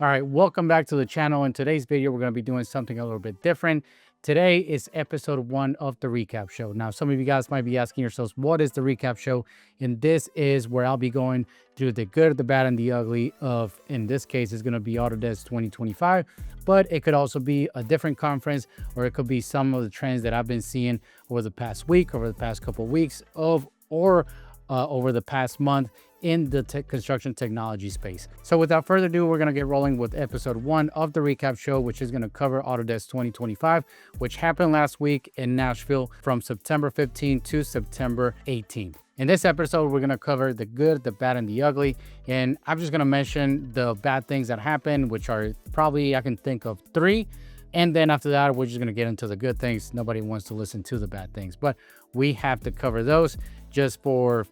All right, welcome back to the channel. In today's video, we're going to be doing something a little bit different. Today is episode 1 of the recap show. Now, some of you guys might be asking yourselves, what is the recap show? And this is where I'll be going through the good, the bad, and the ugly of, in this case, it's going to be Autodesk 2025, but it could also be a different conference, or it could be some of the trends that I've been seeing over the past week, over the past couple of weeks over the past month in the construction technology space. So without further ado, we're going to get rolling with episode 1 of the recap show, which is going to cover Autodesk 2025, which happened last week in Nashville from September 15 to September 18. In this episode, we're going to cover the good, the bad, and the ugly. And I'm just going to mention the bad things that happened, which are probably, I can think of 3. And then after that, we're just going to get into the good things. Nobody wants to listen to the bad things, but we have to cover those just for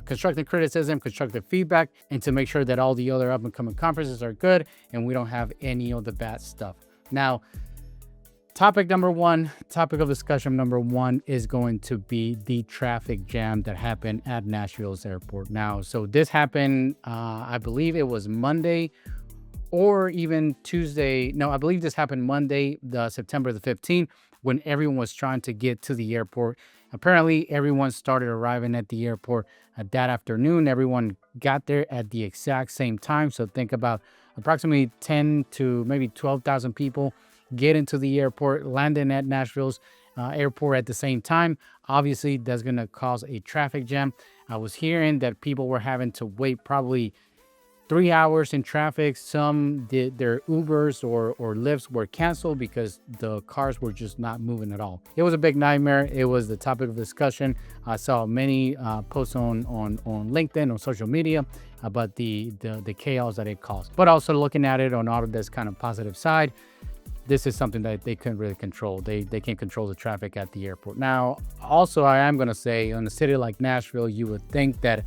constructive criticism, constructive feedback, and to make sure that all the other up and coming conferences are good and we don't have any of the bad stuff. Now, topic of discussion number 1 is going to be the traffic jam that happened at Nashville's airport. Now, so this happened, I believe it was Monday or even Tuesday. No, I believe this happened Monday, September the 15th, when everyone was trying to get to the airport. Apparently, everyone started arriving at the airport that afternoon. Everyone got there at the exact same time. So think about approximately 10 to maybe 12,000 people get into the airport, landing at Nashville's airport at the same time. Obviously, that's going to cause a traffic jam. I was hearing that people were having to wait probably 3 hours in traffic. Some did their Ubers or Lyfts were canceled because the cars were just not moving at all. It was a big nightmare. It was the topic of discussion. I saw many posts on LinkedIn, on social media, about the chaos that it caused. But also looking at it on Autodesk kind of positive side, this is something that they couldn't really control. They can't control the traffic at the airport. Now, also, I am going to say, in a city like Nashville, you would think that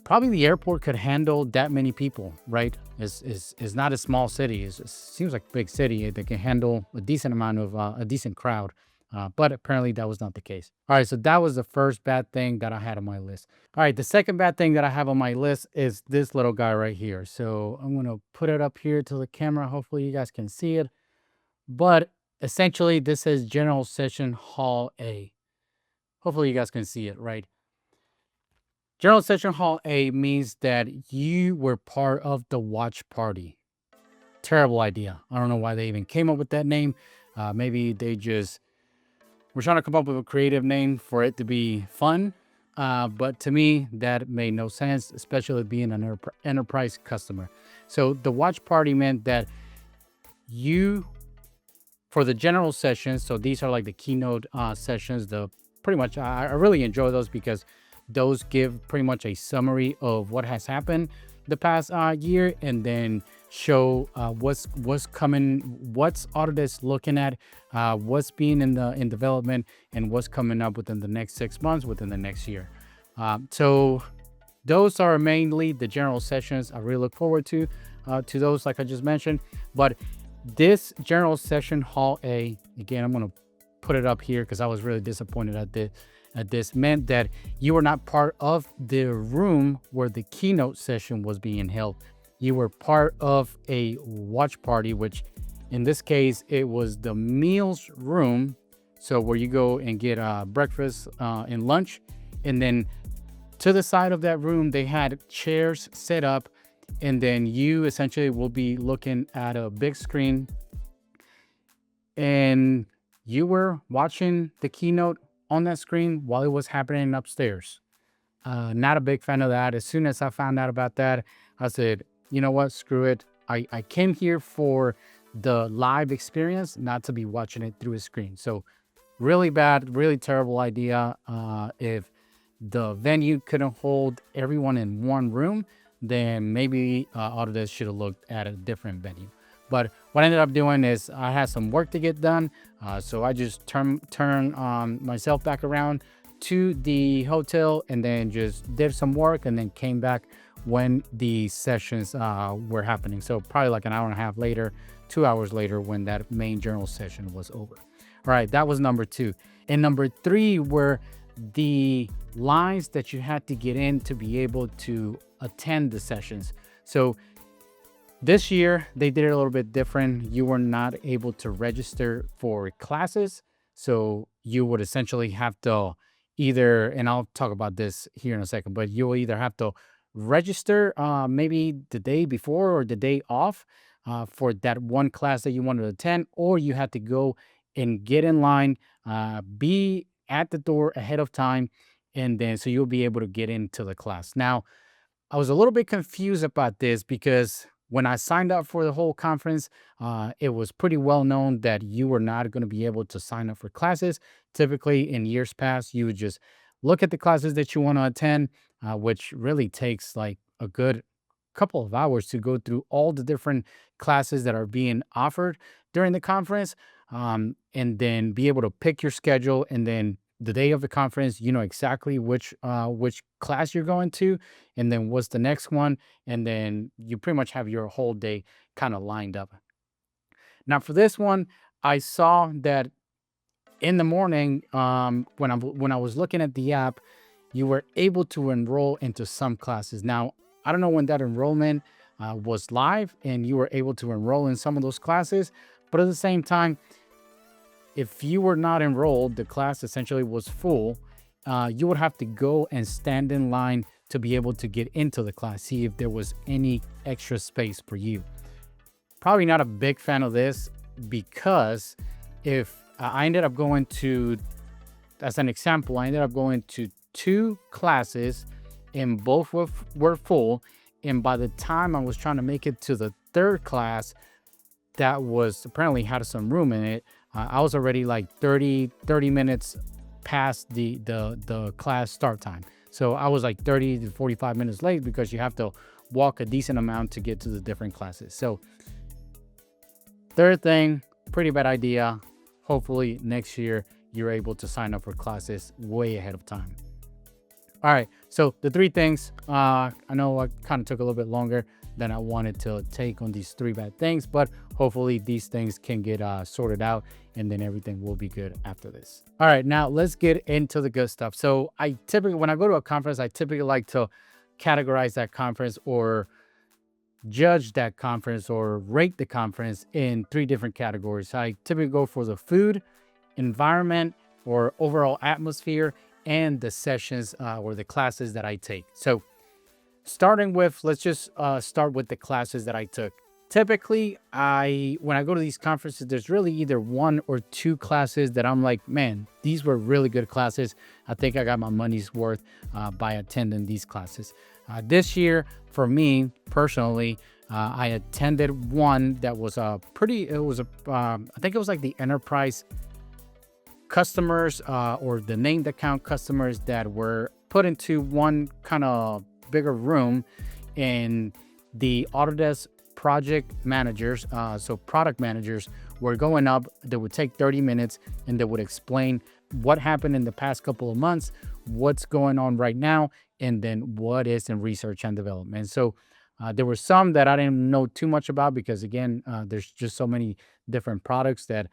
probably the airport could handle that many people, right? It's not a small city. It seems like a big city that can handle a decent amount of a decent crowd. But apparently that was not the case. All right, so that was the first bad thing that I had on my list. All right, the second bad thing that I have on my list is this little guy right here. So I'm going to put it up here to the camera. Hopefully you guys can see it. But essentially, this says General Session Hall A. Hopefully you guys can see it, right? General Session Hall A means that you were part of the watch party. Terrible idea. I don't know why they even came up with that name. Maybe they just were trying to come up with a creative name for it to be fun. But to me, that made no sense, especially being an enterprise customer. So the watch party meant that you, for the general sessions, so these are like the keynote sessions, pretty much I really enjoy those because those give pretty much a summary of what has happened the past year, and then show what's coming, what's Autodesk looking at, what's being in development, and what's coming up within the next 6 months, within the next year. So those are mainly the general sessions. I really look forward to those, like I just mentioned. But this General Session Hall A, again, I'm going to put it up here because I was really disappointed at this, meant that you were not part of the room where the keynote session was being held. You were part of a watch party, which in this case, it was the meals room. So where you go and get breakfast and lunch. And then to the side of that room, they had chairs set up. And then you essentially will be looking at a big screen. And you were watching the keynote on that screen while it was happening upstairs. Not a big fan of that. As soon as I found out about that, I said, you know what, screw it. I came here for the live experience, not to be watching it through a screen. So really bad, really terrible idea. If the venue couldn't hold everyone in one room, then maybe Autodesk should have looked at a different venue. But what I ended up doing is I had some work to get done. So I just turned myself back around to the hotel and then just did some work and then came back when the sessions were happening. So probably like an hour and a half later, 2 hours later, when that main journal session was over. All right, that was number 2. And number 3 were the lines that you had to get in to be able to attend the sessions. So This year, they did it a little bit different. You were not able to register for classes. So you would essentially have to either, and I'll talk about this here in a second, but you will either have to register maybe the day before or the day off for that one class that you wanted to attend, or you had to go and get in line, be at the door ahead of time, and then so you'll be able to get into the class. Now, I was a little bit confused about this because when I signed up for the whole conference, it was pretty well known that you were not going to be able to sign up for classes. Typically, in years past, you would just look at the classes that you want to attend, which really takes like a good couple of hours to go through all the different classes that are being offered during the conference, and then be able to pick your schedule, and then the day of the conference, you know exactly which class you're going to, and then what's the next one, and then you pretty much have your whole day kind of lined up. Now for this one, I saw that in the morning, when I was looking at the app, you were able to enroll into some classes. Now I don't know when that enrollment was live and you were able to enroll in some of those classes, but at the same time, if you were not enrolled, the class essentially was full. You would have to go and stand in line to be able to get into the class, see if there was any extra space for you. Probably not a big fan of this because if I ended up going to, as an example, I ended up going to two classes and both were full. And by the time I was trying to make it to the third class, that was apparently had some room in it. I was already like 30 minutes past the class start time. So I was like 30 to 45 minutes late because you have to walk a decent amount to get to the different classes. So third thing, pretty bad idea. Hopefully next year you're able to sign up for classes way ahead of time. All right, so the three things, I know I kind of took a little bit longer than I wanted to take on these three bad things, but hopefully these things can get sorted out and then everything will be good after this. All right, now let's get into the good stuff. So I typically, when I go to a conference, I typically like to categorize that conference or judge that conference or rate the conference in three different categories. I typically go for the food, environment, or overall atmosphere, and the sessions or the classes that I take. So starting with, let's just start with the classes that I took. Typically, when I go to these conferences, there's really either one or two classes that I'm like, man, these were really good classes. I think I got my money's worth by attending these classes. This year, for me personally, I attended one that was I think it was like the enterprise customers or the named account customers that were put into one kind of bigger room, and the Autodesk project managers, so product managers, were going up. They would take 30 minutes and they would explain what happened in the past couple of months, what's going on right now, and then what is in research and development. So there were some that I didn't know too much about because, again, there's just so many different products that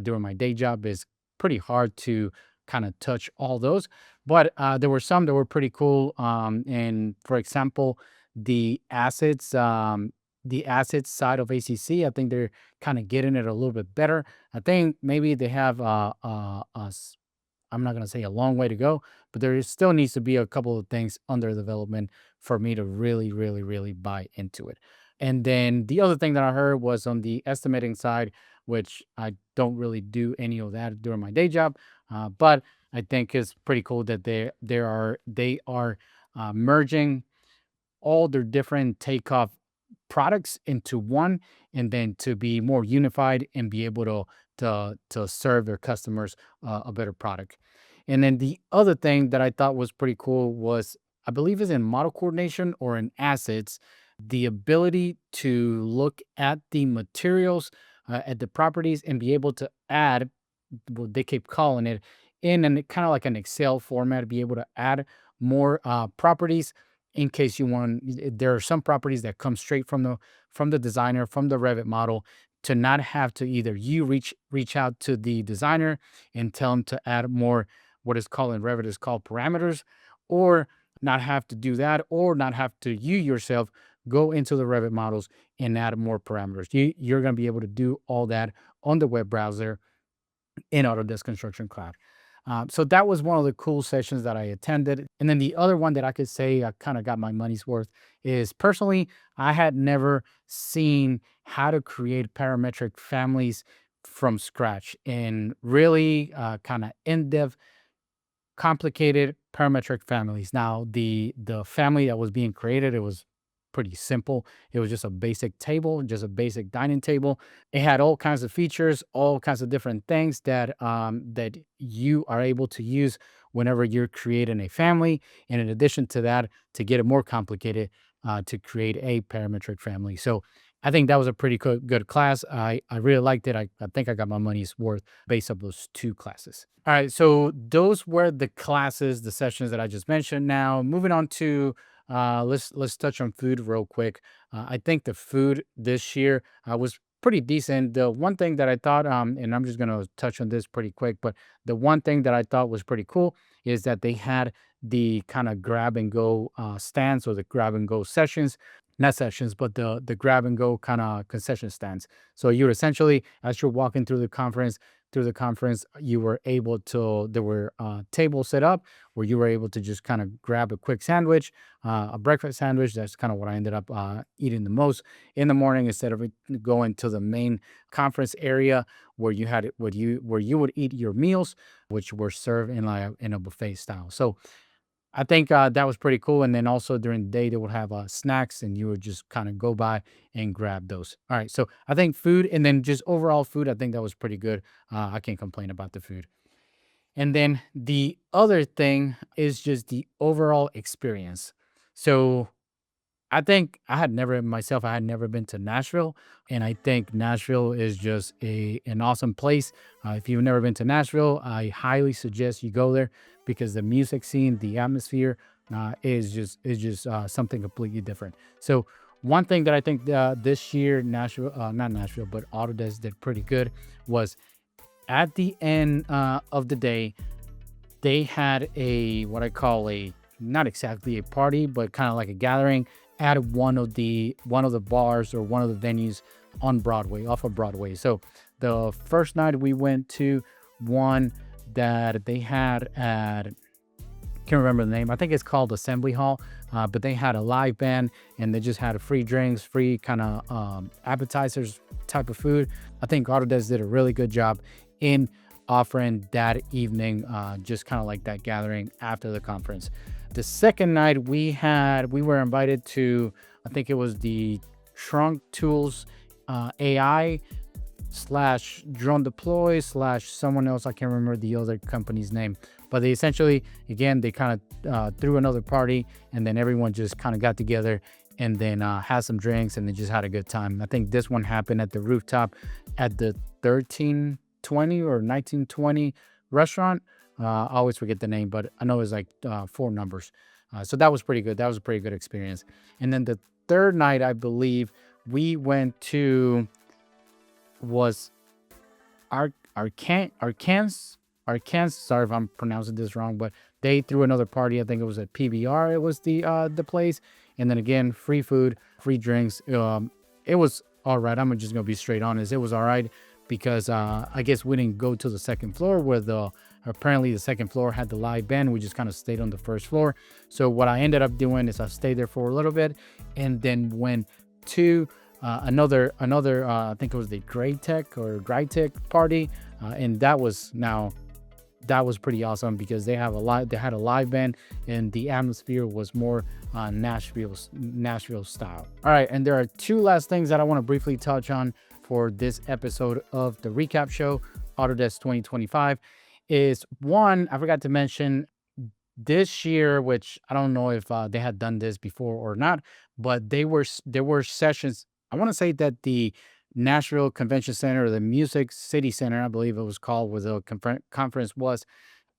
during my day job is pretty hard to kind of touch all those. But there were some that were pretty cool. And for example, the assets side of ACC, I think they're kind of getting it a little bit better. I think maybe they have I'm not going to say a long way to go, but there still needs to be a couple of things under development for me to really, really, really buy into it. And then the other thing that I heard was on the estimating side, which I don't really do any of that during my day job, but I think it's pretty cool that they are merging all their different takeoff products into one, and then to be more unified and be able to serve their customers a better product. And then the other thing that I thought was pretty cool was, I believe is in model coordination or in assets, the ability to look at the materials, at the properties, and be able to add what they keep calling it in and kind of like an Excel format, be able to add more properties in case you want. There are some properties that come straight from the designer, from the Revit model, to not have to either you reach out to the designer and tell them to add more, what is called in Revit is called parameters, or not have to do that, or not have to you yourself go into the Revit models and add more parameters. You're going to be able to do all that on the web browser in Autodesk Construction Cloud. So that was one of the cool sessions that I attended. And then the other one that I could say I kind of got my money's worth is, personally, I had never seen how to create parametric families from scratch and really kind of in-depth, complicated parametric families. Now, the family that was being created, it was pretty simple. It was just a basic table, just a basic dining table. It had all kinds of features, all kinds of different things that you are able to use whenever you're creating a family. And in addition to that, to get it more complicated, to create a parametric family. So I think that was a pretty good class. I really liked it. I think I got my money's worth based on those two classes. All right, so those were the classes, the sessions that I just mentioned. Now, moving on to let's touch on food real quick. I think the food this year was pretty decent. The one thing that I thought, and I'm just gonna touch on this pretty quick, but the one thing that I thought was pretty cool is that they had the kind of grab and go stands, or the grab and go sessions, not sessions, but the grab and go kind of concession stands. So you would essentially, as you're walking through the conference, you were able to, there were tables set up where you were able to just kind of grab a quick sandwich, a breakfast sandwich. That's kind of what I ended up eating the most in the morning, instead of going to the main conference area where you had it, where you would eat your meals, which were served in a buffet style. So I think that was pretty cool. And then also during the day, they would have snacks, and you would just kind of go by and grab those. All right. So I think food, and then just overall food, I think that was pretty good. I can't complain about the food. And then the other thing is just the overall experience. So I think I had never been to Nashville, and I think Nashville is just an awesome place. If you've never been to Nashville, I highly suggest you go there, because the music scene, the atmosphere, is just something completely different. So one thing that I think this year Nashville, not Nashville, but Autodesk did pretty good was, at the end of the day, they had a, what I call a, not exactly a party, but kind of like a gathering at one of the bars, or one of the venues on Broadway, off of Broadway. So the first night we went to one that they had at, can't remember the name. I think it's called Assembly Hall, but they had a live band, and they just had free drinks, free kind of appetizers type of food. I think Autodesk did a really good job in offering that evening, just kind of like that gathering after the conference. The second night we were invited to, I think it was the Trunk Tools AI slash Drone Deploy slash someone else. I can't remember the other company's name, but they essentially, again, they kind of threw another party, and then everyone just kind of got together, and then had some drinks, and they just had a good time. I think this one happened at the rooftop at the 1320 or 1920 restaurant. I always forget the name, but I know it's like four numbers. So that was pretty good. That was a pretty good experience. And then the third night, I believe, we went to, was Arkansas. Sorry if I'm pronouncing this wrong, but they threw another party. I think it was at PBR. It was the place. And then again, free food, free drinks. It was all right. I'm just gonna be straight honest. It was all right, because I guess we didn't go to the second floor, where apparently the second floor had the live band. We just kind of stayed on the first floor. So what I ended up doing is I stayed there for a little bit, and then went to another I think it was the Grytech party, and that was pretty awesome, because they had a live band, and the atmosphere was more Nashville style. All right, and there are two last things that I want to briefly touch on for this episode of the recap show, Autodesk 2025. Is one, I forgot to mention this year, which I don't know if they had done this before or not, but there were sessions. I want to say that the Nashville Convention Center, or the Music City Center, I believe it was called, where the conference was,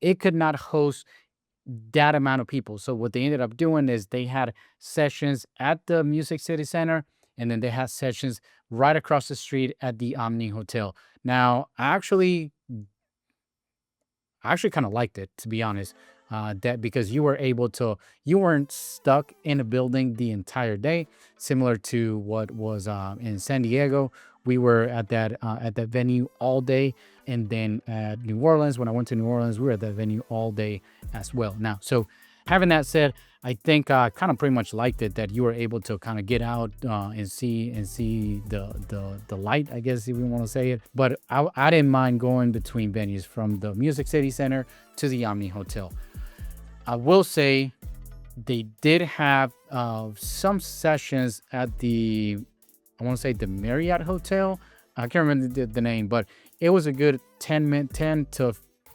it could not host that amount of people. So what they ended up doing is they had sessions at the Music City Center, and then they had sessions right across the street at the Omni Hotel. Now, I actually kind of liked it, to be honest. that because you weren't stuck in a building the entire day, similar to what was in San Diego. We were at that venue all day, and then at New Orleans, when I went to New Orleans, we were at that venue all day as well. Now, so having that said, I think I kind of pretty much liked it that you were able to kind of get out and see the light, I guess if we want to say it. But I didn't mind going between venues from the Music City Center to the Omni Hotel. I will say they did have some sessions at I want to say the Marriott Hotel. I can't remember the name, but it was a good 10 to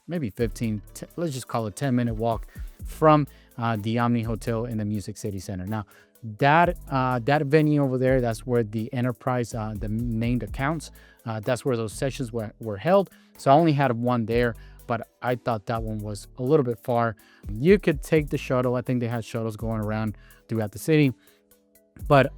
maybe 15, let's just call it 10-minute walk from the Omni Hotel in the Music City Center. Now, that venue over there, that's where the Enterprise, the named accounts, that's where those sessions were held. So I only had one there, but I thought that one was a little bit far. You could take the shuttle. I think they had shuttles going around throughout the city, but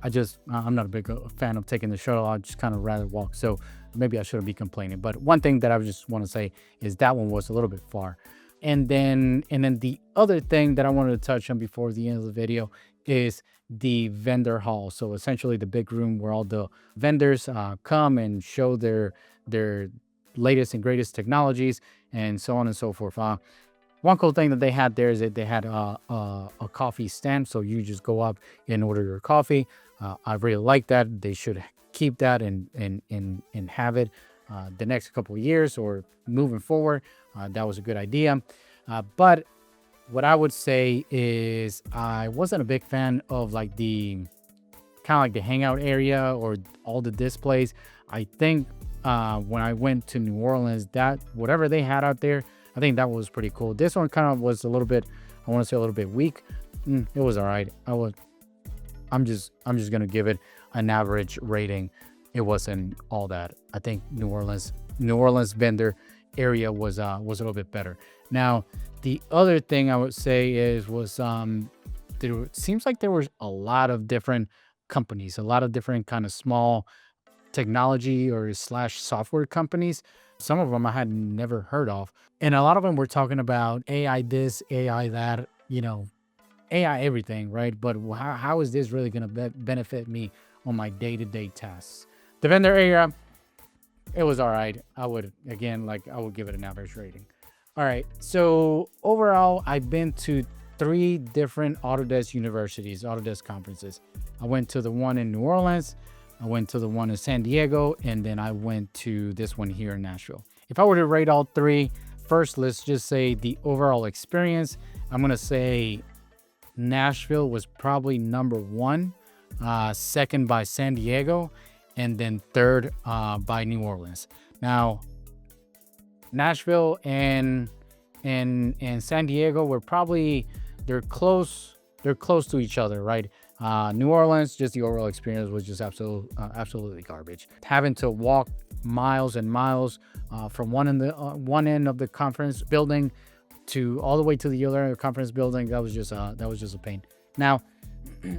I'm not a big fan of taking the shuttle. I'd just kind of rather walk. So maybe I shouldn't be complaining. But one thing that I just want to say is that one was a little bit far. And then the other thing that I wanted to touch on before the end of the video is the vendor hall. So essentially the big room where all the vendors come and show their latest and greatest technologies and so on and so forth. One cool thing that they had there is that they had a coffee stand. So you just go up and order your coffee. I really like that. They should keep that and have it the next couple of years or moving forward. That was a good idea. But what I would say is I wasn't a big fan of like the hangout area or all the displays. I think when I went to New Orleans, that whatever they had out there, I think that was pretty cool. This one kind of was a little bit, I want to say a little bit weak. It was all right. I'm just gonna give it an average rating. It wasn't all that. I think New Orleans vendor area was a little bit better. Now, the other thing I would say there seems like there was a lot of different companies, a lot of different kind of small technology or / software companies. Some of them I had never heard of, and a lot of them were talking about AI this, AI that, AI everything, right? But how is this really going to benefit me on my day-to-day tasks? The vendor area, it was all right. I would give it an average rating. All right. So overall, I've been to 3 different Autodesk universities, Autodesk conferences. I went to the one in New Orleans, I went to the one in San Diego, and then I went to this one here in Nashville. If I were to rate all 3, first, let's just say the overall experience. I'm going to say Nashville was probably number 1, second by San Diego, and then third by New Orleans. Now, Nashville and San Diego were they're close to each other, right? New Orleans, just the overall experience was just absolutely garbage. Having to walk miles and miles from one end of the conference building to all the way to the other conference building, that was just a pain. Now,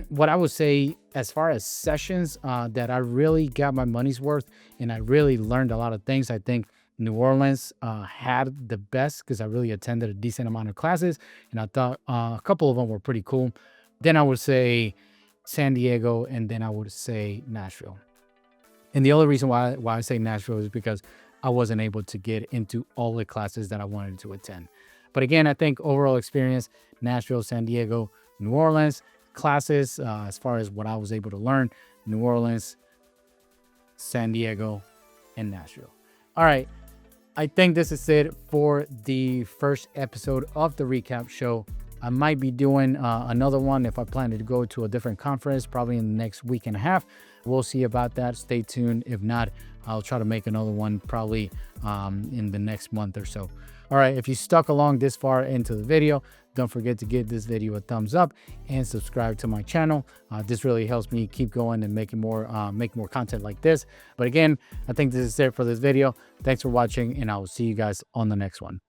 what I would say as far as sessions that I really got my money's worth and I really learned a lot of things, I think New Orleans had the best because I really attended a decent amount of classes and I thought a couple of them were pretty cool. Then I would say San Diego, and then I would say Nashville. And the only reason why I say Nashville is because I wasn't able to get into all the classes that I wanted to attend. But again, I think overall experience, Nashville, San Diego, New Orleans, classes, as far as what I was able to learn, New Orleans, San Diego, and Nashville. All right. I think this is it for the first episode of the recap show. I might be doing another one if I plan to go to a different conference, probably in the next week and a half. We'll see about that. Stay tuned. If not, I'll try to make another one probably in the next month or so. All right, if you stuck along this far into the video, don't forget to give this video a thumbs up and subscribe to my channel. This really helps me keep going and make more content like this. But again, I think this is it for this video. Thanks for watching, and I will see you guys on the next one.